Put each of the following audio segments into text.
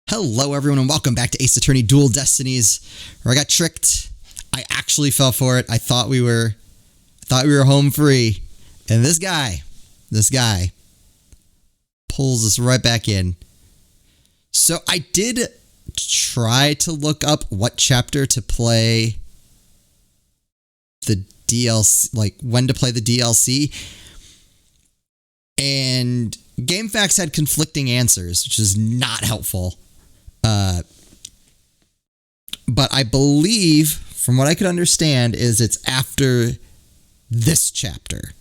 Hello everyone and welcome back to Ace Attorney Dual Destinies, where I got tricked. I actually fell for it. I thought we were home free. And this guy pulls us right back in. So I did try to look up what chapter to play the DLC, like when to play the DLC. And GameFAQs had conflicting answers, which is not helpful. But I believe, from what I could understand, is it's after this chapter.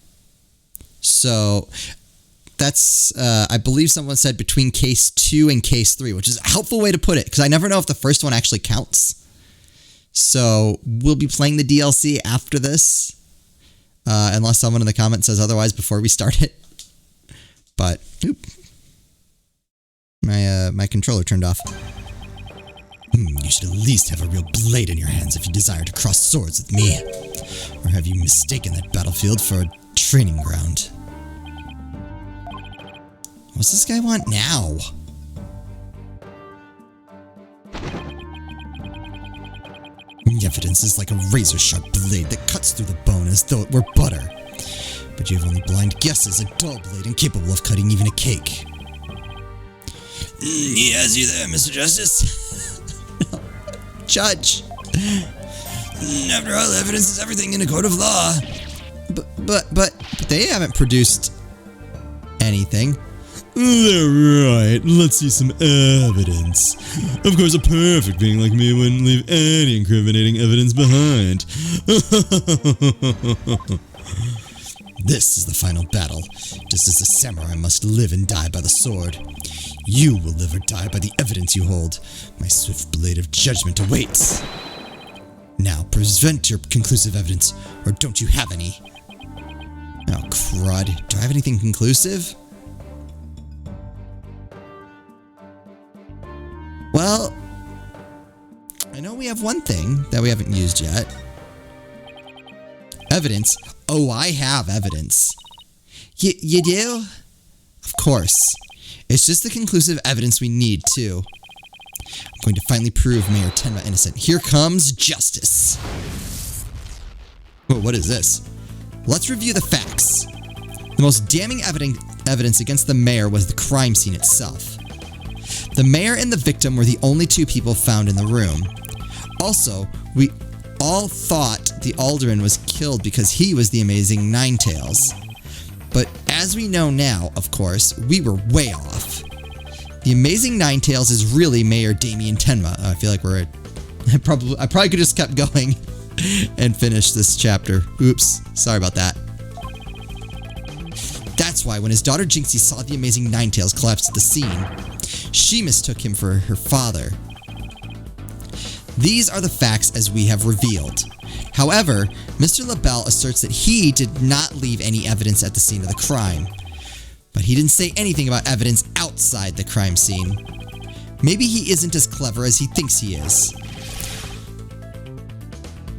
So that's, I believe someone said between case 2 and case 3, which is a helpful way to put it, because I never know if the first one actually counts. So we'll be playing the DLC after this, unless someone in the comments says otherwise before we start it. But, my controller turned off. You should at least have a real blade in your hands if you desire to cross swords with me. Or have you mistaken that battlefield for a training ground? What's this guy want now? Evidence is like a razor-sharp blade that cuts through the bone as though it were butter. But you have only blind guesses, a dull blade incapable of cutting even a cake. He has you there, Mr. Justice. No. Judge. After all, evidence is everything in a court of law. But they haven't produced anything. Right, let's see some evidence. Of course, a perfect being like me wouldn't leave any incriminating evidence behind. This is the final battle. Just as a samurai must live and die by the sword, you will live or die by the evidence you hold. My swift blade of judgment awaits. Now, present your conclusive evidence, or don't you have any? Oh, crud. Do I have anything conclusive? Well, I know we have one thing that we haven't used yet. Evidence? Oh, I have evidence. You do? Of course. It's just the conclusive evidence we need, too. I'm going to finally prove Mayor Tenma innocent. Here comes justice. Whoa, what is this? Let's review the facts. The most damning evidence against the mayor was the crime scene itself. The mayor and the victim were the only two people found in the room. Also, we all thought the alderman was killed because he was the amazing Ninetails. But as we know now, of course, we were way off. The amazing Ninetails is really Mayor Damien Tenma. I feel like I probably could just kept going and finished this chapter. Oops, sorry about that. That's why when his daughter Jinxie saw the amazing Ninetails collapse at the scene, she mistook him for her father. These are the facts as we have revealed. However, Mr. LaBelle asserts that he did not leave any evidence at the scene of the crime. But he didn't say anything about evidence outside the crime scene. Maybe he isn't as clever as he thinks he is.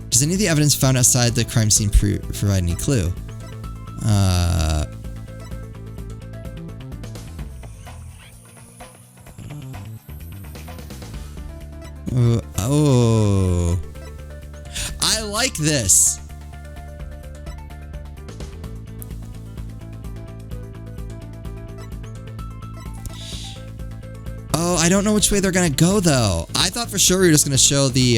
Does any of the evidence found outside the crime scene provide any clue? Oh. I like this. Oh, I don't know which way they're gonna go, though. I thought for sure we were just gonna show the,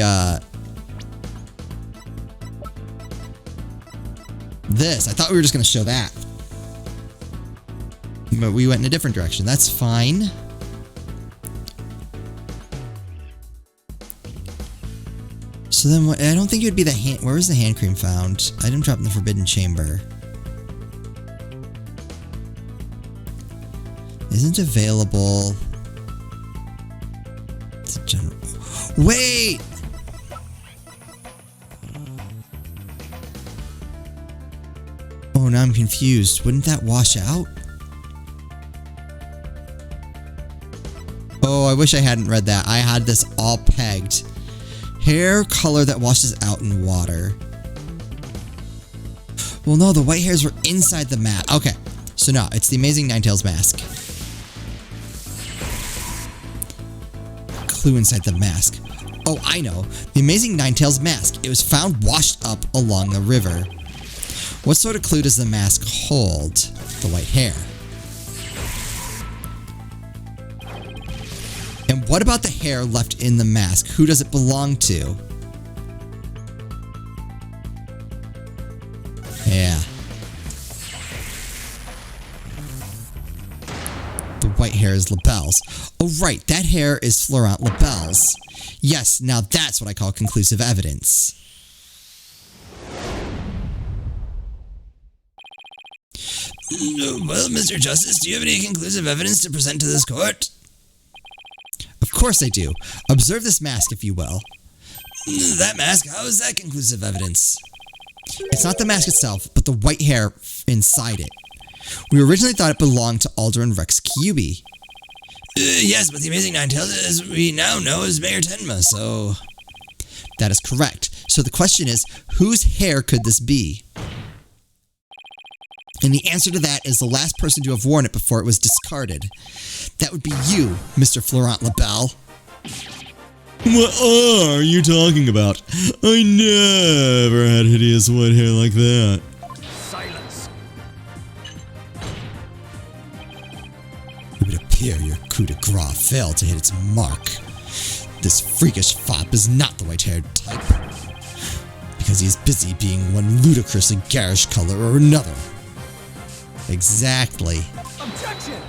this. I thought we were just gonna show that. But we went in a different direction. That's fine. So then, what, I don't think it would be the hand. Where was the hand cream found? Item dropped in the Forbidden Chamber. Isn't available. It's a general. Wait! Oh, now I'm confused. Wouldn't that wash out? Oh, I wish I hadn't read that. I had this all pegged. Hair color that washes out in water. Well, no, the white hairs were inside the mat. Okay, so no, it's the amazing Ninetails mask. clue inside the mask? Oh, I know. The amazing Ninetales mask. It was found washed up along the river. What sort of clue does the mask hold? The white hair. And what about the hair left in the mask? Who does it belong to? Yeah. The white hair is Labelle's. Oh, right. That hair is Florent Labelle's. Yes, now that's what I call conclusive evidence. Well, Mr. Justice, do you have any conclusive evidence to present to this court? Of course I do. Observe this mask, if you will. That mask? How is that conclusive evidence? It's not the mask itself, but the white hair inside it. We originally thought it belonged to Alderman Rex Kyuubi. Yes, but the Amazing Ninetales, as we now know, is Mayor Tenma, so... That is correct. So the question is, whose hair could this be? And the answer to that is the last person to have worn it before it was discarded. That would be you, Mr. Florent Labelle. What are you talking about? I never had hideous white hair like that. Silence. It would appear your coup de grace failed to hit its mark. This freakish fop is not the white-haired type. Because he is busy being one ludicrously garish color or another. Exactly. Objection!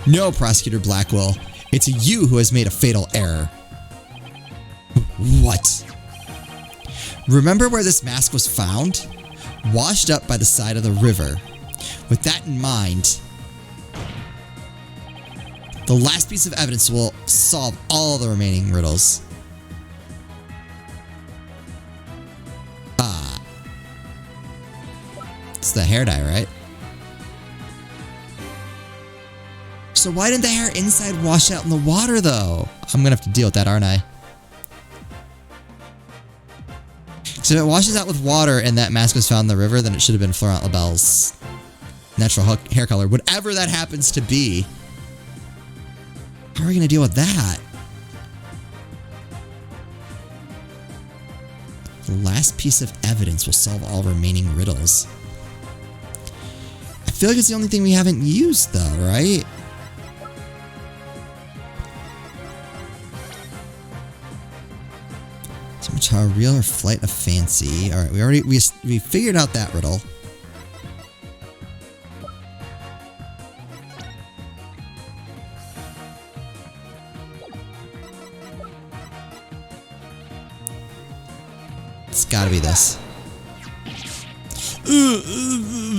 No, Prosecutor Blackwell. It's you who has made a fatal error. What? Remember where this mask was found? Washed up by the side of the river. With that in mind, the last piece of evidence will solve all the remaining riddles. It's the hair dye, right? So why didn't the hair inside wash out in the water, though? I'm gonna have to deal with that, aren't I? So if it washes out with water and that mask was found in the river, then it should have been Florent Labelle's natural hair color, whatever that happens to be. How are we gonna deal with that? The last piece of evidence will solve all remaining riddles. I feel like it's the only thing we haven't used, though, right? Scimitar real or flight of fancy? All right, we figured out that riddle. It's got to be this.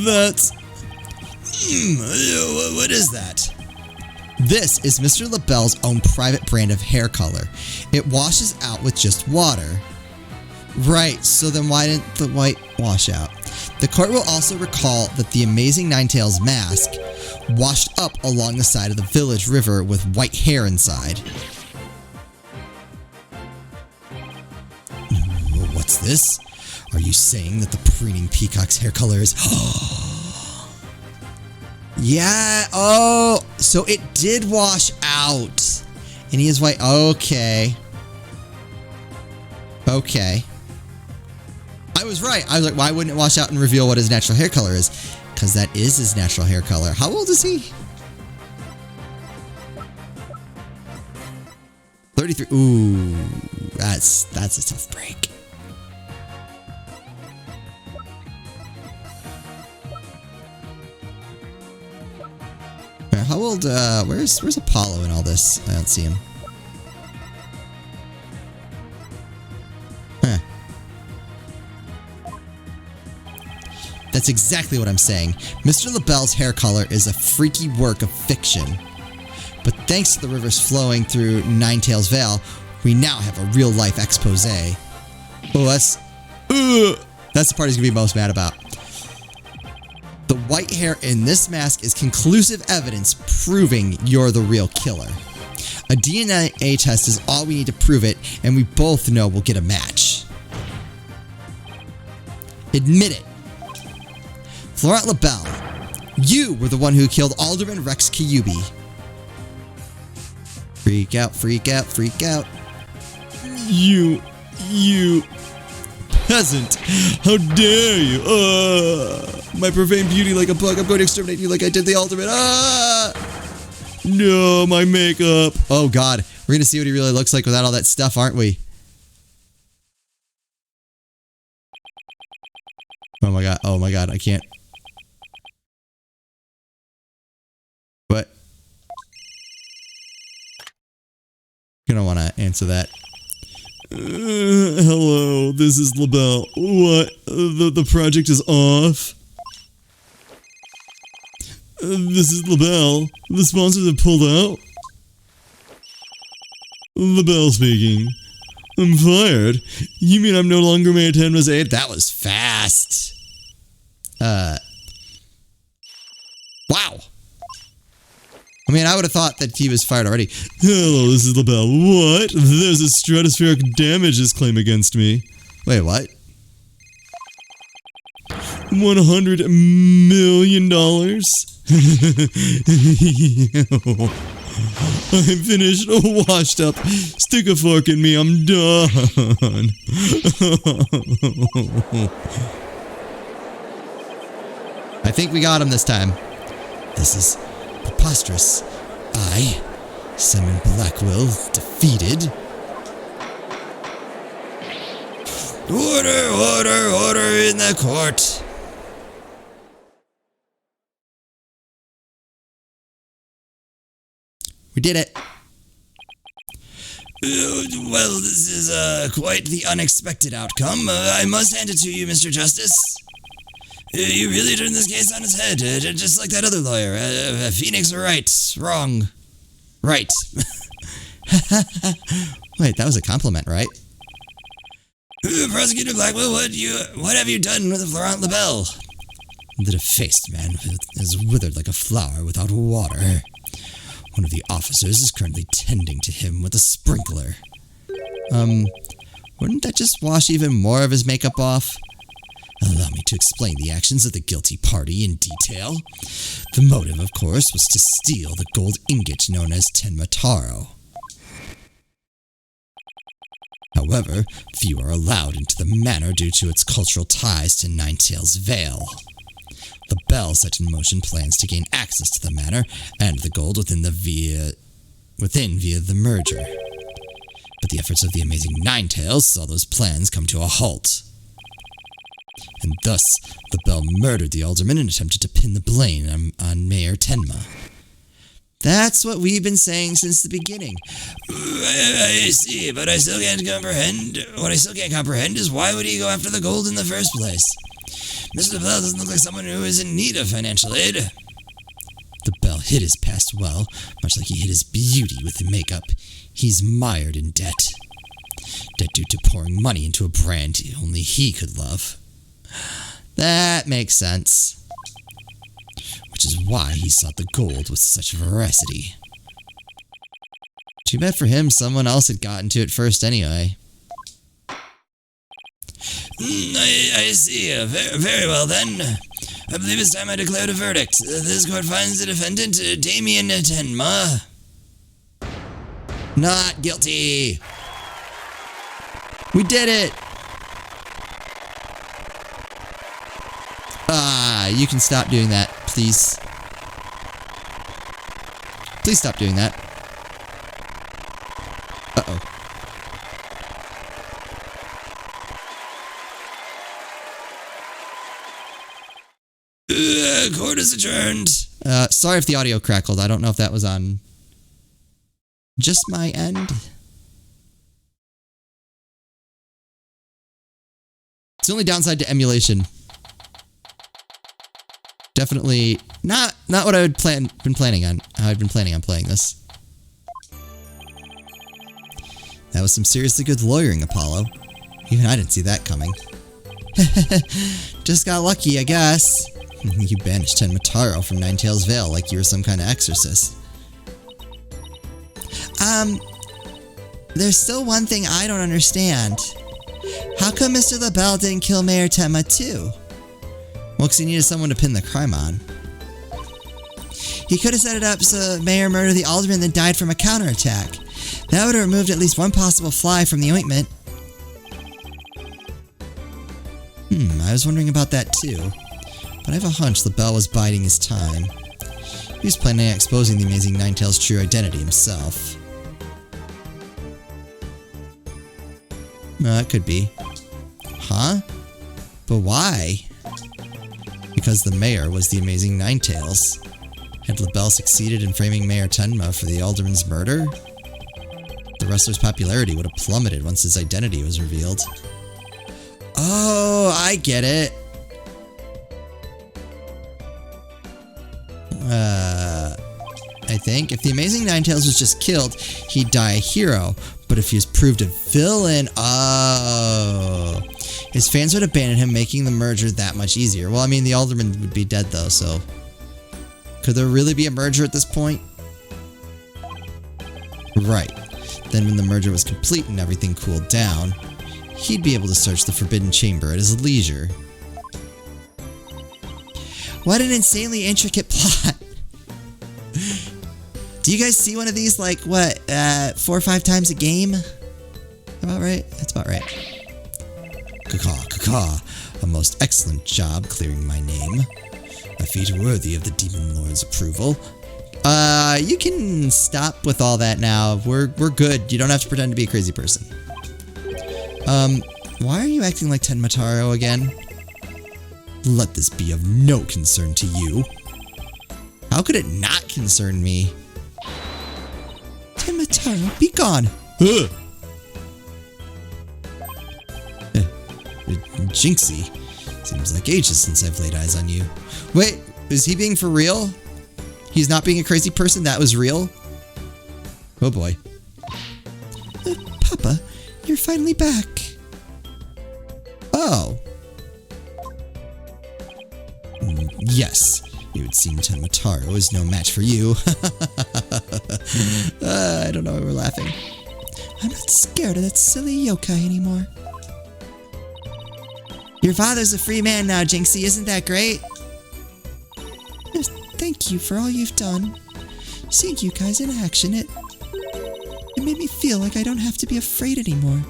That's... What is that? This is Mr. Labelle's own private brand of hair color. It washes out with just water. Right, so then why didn't the white wash out? The court will also recall that the Amazing Ninetales mask washed up along the side of the village river with white hair inside. What's this? Are you saying that the preening peacock's hair color is... Yeah, oh, so it did wash out. And he is white. Okay. Okay. I was right. I was like, why wouldn't it wash out and reveal what his natural hair color is? Because that is his natural hair color. How old is he? 33. Ooh, that's a tough break. How old, where's Apollo in all this? I don't see him. Huh. That's exactly what I'm saying. Mr. Labelle's hair color is a freaky work of fiction. But thanks to the rivers flowing through Ninetales Vale, we now have a real-life expose. Oh, that's the part he's gonna be most mad about. The white hair in this mask is conclusive evidence proving you're the real killer. A DNA test is all we need to prove it, and we both know we'll get a match. Admit it. Florent Labelle, you were the one who killed Alderman Rex Kyuubi. Freak out, freak out, freak out. You peasant! How dare you! My profane beauty like a bug. I'm going to exterminate you like I did the ultimate. No, my makeup! Oh god, we're gonna see what he really looks like without all that stuff, aren't we? Oh my god, I can't. What? Gonna want to answer that. Hello, this is LaBelle. What? The project is off? This is LaBelle. The sponsors have pulled out? LaBelle speaking. I'm fired. You mean I'm no longer Mayor Tenma's aide? That was fast. Wow. I mean, I would have thought that he was fired already. Hello, this is LaBelle. What? There's a stratospheric damages claim against me. Wait, what? $100 million? I'm finished, washed up. Stick a fork in me, I'm done. I think we got him this time. This is preposterous. I, Simon Blackwell, defeated. Order in the court. We did it. Well, this is quite the unexpected outcome. I must hand it to you, Mr. Justice. You really turned this case on its head, just like that other lawyer, Phoenix Wright. Wrong. Right. Wait, that was a compliment, right? Prosecutor Blackwell, what have you done with Florent LaBelle? The defaced man is withered like a flower without water. One of the officers is currently tending to him with a sprinkler. Wouldn't that just wash even more of his makeup off? Allow me to explain the actions of the guilty party in detail. The motive, of course, was to steal the gold ingot known as Tenma Taro. However, few are allowed into the manor due to its cultural ties to Ninetail's Vale. LaBelle set in motion plans to gain access to the manor and the gold within via the merger. But the efforts of the amazing Ninetails saw those plans come to a halt. And thus, LaBelle murdered the alderman and attempted to pin the blame on Mayor Tenma. That's what we've been saying since the beginning. I see, but I still can't comprehend. What I still can't comprehend is why would he go after the gold in the first place? Mr. LaBelle doesn't look like someone who is in need of financial aid. LaBelle hid his past well, much like he hid his beauty with the makeup. He's mired in debt. Debt due to pouring money into a brand only he could love. That makes sense. Which is why he sought the gold with such voracity. Too bad for him, someone else had gotten to it first anyway. I see. Very well then. I believe it's time I declared a verdict. This court finds the defendant, Damien Tenma, not guilty. We did it! You can stop doing that, please. Please stop doing that. Uh-oh. Court is adjourned. Sorry if the audio crackled. I don't know if that was on just my end. It's the only downside to emulation. Definitely not what I would been planning on. How I'd been planning on playing this. That was some seriously good lawyering, Apollo. Even I didn't see that coming. Just got lucky, I guess. You banished Tenma Taro from Ninetail's Vale like you were some kind of exorcist. There's still one thing I don't understand. How come Mr. LaBelle didn't kill Mayor Tenma too? Well, because he needed someone to pin the crime on. He could have set it up so the mayor murdered the alderman then died from a counterattack. That would have removed at least one possible fly from the ointment. I was wondering about that too. But I have a hunch LaBelle was biding his time. He was planning on exposing the Amazing Ninetales' true identity himself. That could be. Huh? But why? Because the mayor was the Amazing Ninetales. Had LaBelle succeeded in framing Mayor Tenma for the alderman's murder? The wrestler's popularity would have plummeted once his identity was revealed. Oh, I get it. I think if the Amazing Ninetales was just killed, he'd die a hero. But if he was proved a villain, oh, his fans would abandon him, making the merger that much easier. Well, I mean, the alderman would be dead though, so could there really be a merger at this point? Right. Then when the merger was complete and everything cooled down, he'd be able to search the Forbidden Chamber at his leisure. What an insanely intricate plot. Do you guys see one of these like, what, 4 or 5 times a game? About right? That's about right. Caw. A most excellent job clearing my name. A feat worthy of the Demon Lord's approval. You can stop with all that now. We're good. You don't have to pretend to be a crazy person. Why are you acting like Tenmataro again? Let this be of no concern to you. How could it not concern me? Tenmataro, be gone! Jinxie. Seems like ages since I've laid eyes on you. Wait, is he being for real? He's not being a crazy person? That was real? Oh boy. Papa, you're finally back. Oh. Yes. It would seem Tenmataro is no match for you. I don't know why we're laughing. I'm not scared of that silly yokai anymore. Your father's a free man now, Jinxie. Isn't that great? Yes, thank you for all you've done. Seeing you guys in action, it made me feel like I don't have to be afraid anymore.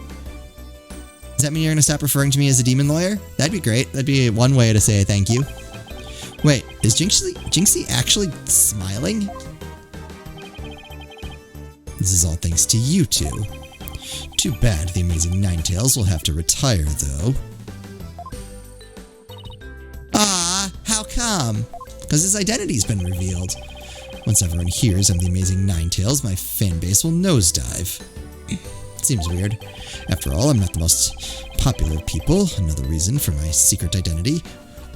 Does that mean you're going to stop referring to me as a demon lawyer? That'd be great. That'd be one way to say thank you. Wait, is Jinxie actually smiling? This is all thanks to you two. Too bad the Amazing Ninetales will have to retire, though. Ah, how come? Because his identity's been revealed. Once everyone hears I'm the Amazing Ninetales, my fanbase will nosedive. Seems weird. After all, I'm not the most popular people. Another reason for my secret identity.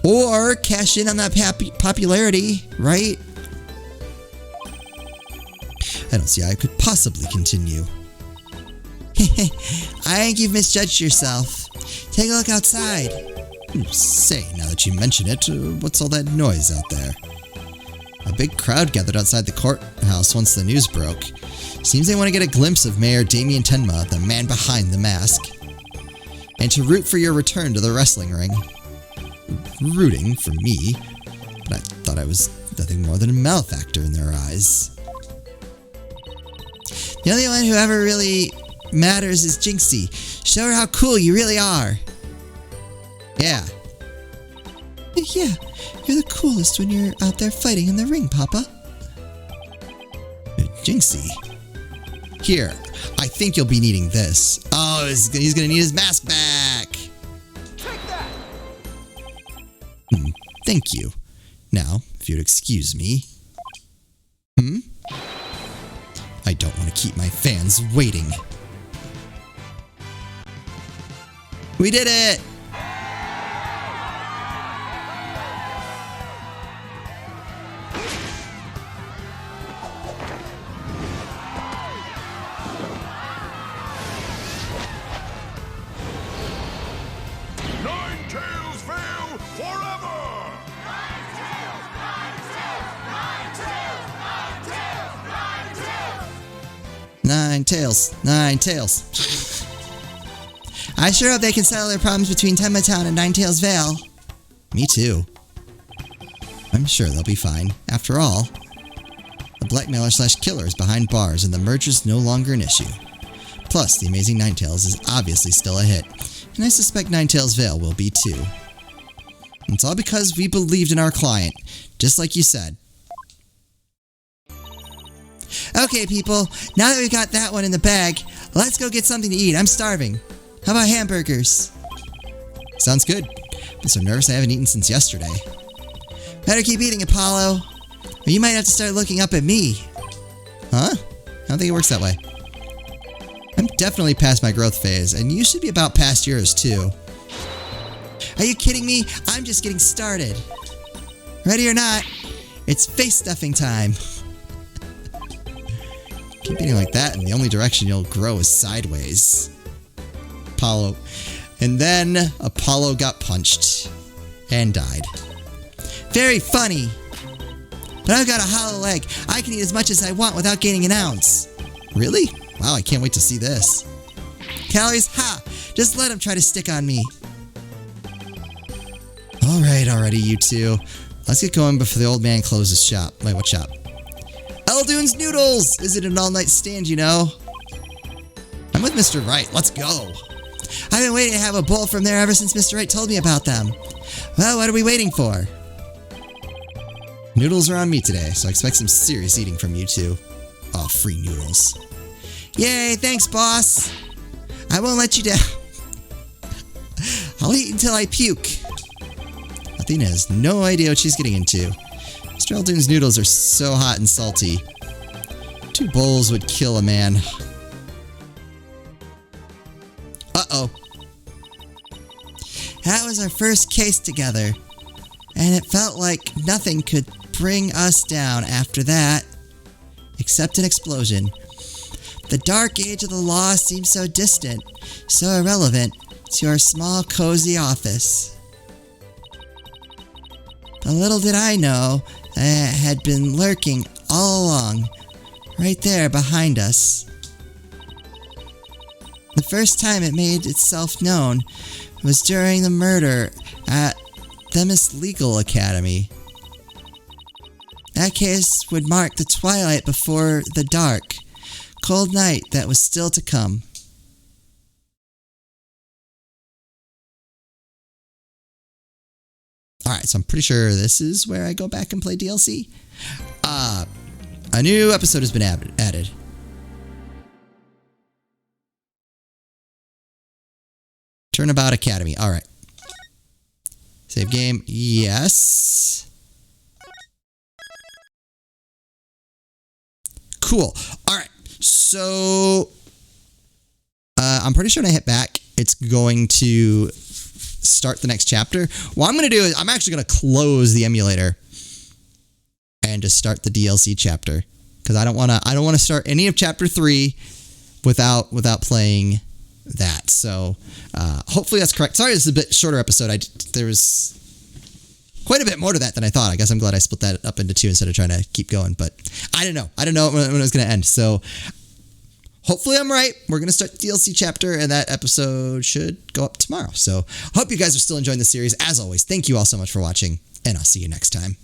Or cash in on that popularity, right? I don't see how I could possibly continue. I think you've misjudged yourself. Take a look outside. Say, now that you mention it, what's all that noise out there? A big crowd gathered outside the courthouse once the news broke. Seems they want to get a glimpse of Mayor Damien Tenma, the man behind the mask. And to root for your return to the wrestling ring. Rooting for me, but I thought I was nothing more than a malefactor in their eyes. The only one who ever really matters is Jinxie. Show her how cool you really are. Yeah. Yeah, you're the coolest when you're out there fighting in the ring, Papa. Jinxie. Here, I think you'll be needing this. Oh, he's gonna need his mask back. Thank you. Now, if you'd excuse me. I don't want to keep my fans waiting. We did it! Ninetales fail forever! Ninetales. I sure hope they can settle their problems between Tenma Town and Ninetales Vale. Me too. I'm sure they'll be fine. After all, The blackmailer slash killer is behind bars and the merger's no longer an issue. Plus, The Amazing Ninetales is obviously still a hit, and I suspect Ninetales Vale will be too. And it's all because we believed in our client, just like you said. Okay, people, now that we've got that one in the bag, let's go get something to eat. I'm starving. How about hamburgers? Sounds good. I'm so nervous I haven't eaten since yesterday. Better keep eating, Apollo, or you might have to start looking up at me. Huh? I don't think it works that way. I'm definitely past my growth phase, and you should be about past yours, too. Are you kidding me? I'm just getting started. Ready or not, it's face stuffing time. Keep eating like that, and the only direction you'll grow is sideways. Apollo. And then Apollo got punched and died. Very funny. But I've got a hollow leg. I can eat as much as I want without gaining an ounce. Really? Wow, I can't wait to see this. Calories? Ha! Just let him try to stick on me. Alright, already, you two. Let's get going before the old man closes shop. Wait, what shop? Eldoon's Noodles! Is it an all-night stand, you know? I'm with Mr. Wright. Let's go. I've been waiting to have a bowl from there ever since Mr. Wright told me about them. Well, what are we waiting for? Noodles are on me today, so I expect some serious eating from you two. Oh, free noodles. Yay, thanks, boss. I won't let you down. I'll eat until I puke. Athena has no idea what she's getting into. Mr. Eldoon's noodles are so hot and salty. 2 bowls would kill a man. Uh-oh. That was our first case together, and it felt like nothing could bring us down after that, except an explosion. The dark age of the law seemed so distant, so irrelevant to our small, cozy office. But little did I know that it had been lurking all along, right there behind us. The first time it made itself known was during the murder at Themis Legal Academy. That case would mark the twilight before the dark, cold night that was still to come. Alright, so I'm pretty sure this is where I go back and play DLC. A new episode has been added. Turnabout Academy. Alright. Save game. Yes. Cool. Alright. So, I'm pretty sure when I hit back, it's going to start the next chapter. What I'm going to do is I'm actually going to close the emulator and just start the DLC chapter, because I don't want to start any of chapter 3 without playing that. So hopefully that's correct. Sorry, this is a bit shorter episode. There was quite a bit more to that than I thought. I guess I'm glad I split that up into 2 instead of trying to keep going, but I don't know when it was going to end. So hopefully I'm right. We're going to start the DLC chapter, and that episode should go up tomorrow. So hope you guys are still enjoying the series. As always, thank you all so much for watching, and I'll see you next time.